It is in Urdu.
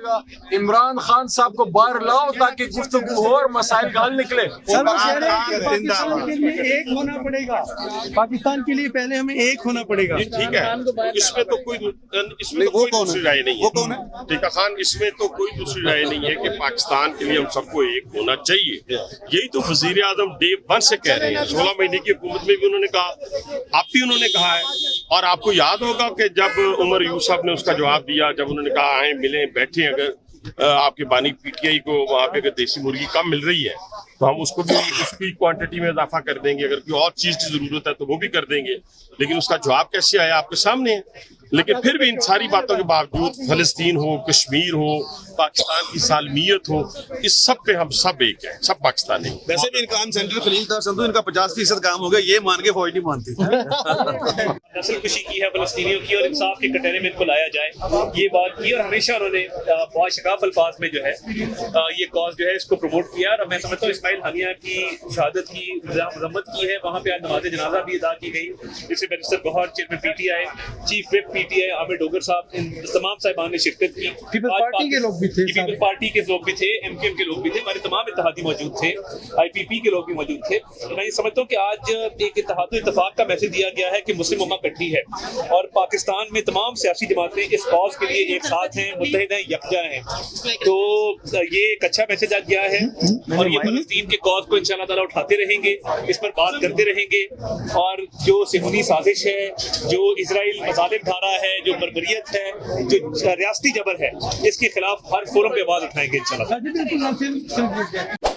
گا عمران خان صاحب کو باہر لاؤ تاکہ گفتگو ہو اور مسائل کا حل نکلے. سر وہ کہہ رہے ہیں کہ پاکستان کے لیے ایک ہونا پڑے گا, پاکستان کے لیے پہلے ہمیں ایک ہونا پڑے گا. ٹھیک ہے, اس میں تو کوئی دوسری رائے نہیں ہے. ٹھیک خان, اس میں تو کوئی دوسری رائے نہیں ہے کہ پاکستان کے لیے ہم سب کو ایک ہونا چاہیے. یہی تو وزیر اعظم ڈے 1 سے کہہ رہے ہیں. 16 مہینے کی حکومت میں بھی انہوں نے کہا, اب بھی انہوں نے کہا ہے. اور آپ کو یاد ہوگا کہ جب عمر یوسف نے اس کا جواب دیا, جب انہوں نے کہا آئیں ملیں بیٹھیں, اگر آپ کے بانی پی ٹی آئی کو وہاں پہ اگر دیسی مرغی کم مل رہی ہے تو ہم اس کو بھی اس کی کوانٹٹی میں اضافہ کر دیں گے, اگر کوئی اور چیز کی ضرورت ہے تو وہ بھی کر دیں گے. لیکن اس کا جواب کیسے آیا آپ کے سامنے ہے. لیکن پھر بھی ان ساری باتوں کے باوجود فلسطین ہو, کشمیر ہو, پاکستان کی سالمیت ہو, اس سب پہ ہم سب ایک ہیں, سب پاکستانی. ویسے بھی ان کا سینٹرل خلیل تھا سندھو, ان کا 50% کام ہو گیا, یہ مان کے فوج نہیں مانتی. نسل کشی کی ہے فلسطینیوں کی, اور انصاف کے کٹہرے میں ان کو لایا جائے, یہ بات کی. اور ہمیشہ انہوں نے بہت شفاف الفاظ میں جو ہے یہ کاز جو ہے اس کو پروموٹ کیا. اور میں سمجھتا ہوں اسماعیل ہانیہ کی شہادت کی مذمت کی ہے, وہاں پہ آج نماز جنازہ بھی ادا کی گئی, جس سے barrister Gohar chairman P T I, chief whip P T I Aamir Dogar صاحب, ان تمام صاحبان نے شرکت کی. پیپل پارٹی کے لوگ بھی تھے, پیپل پارٹی کے لوگ بھی تھے, ایم کیو ایم کے لوگ بھی تھے, ہمارے تمام اتحادی موجود تھے, آئی پی پی کے لوگ بھی موجود تھے. میں یہ سمجھتا ہوں کہ آج ایک اتحاد و اتفاق کا میسج دیا گیا ہے کہ مسلم امت اکٹھی ہے, اور پاکستان میں تمام سیاسی جماعتیں اس کاز کے لیے ایک ساتھ ہیں, متحد ہیں, یکجا ہیں. تو یہ ایک اچھا میسج آج گیا ہے, اور یہ فلسطین کے کاز کو انشاءاللہ تعالیٰ اٹھاتے رہیں گے, اس پر بات کرتے رہیں گے. اور جو صہیونی سازش ہے, جو اسرائیل مظالم ڈھا رہا ہے, جو بربریت ہے, جو ریاستی جبر ہے, اس کے خلاف ہر فورم پہ آواز اٹھائیں گے انشاءاللہ.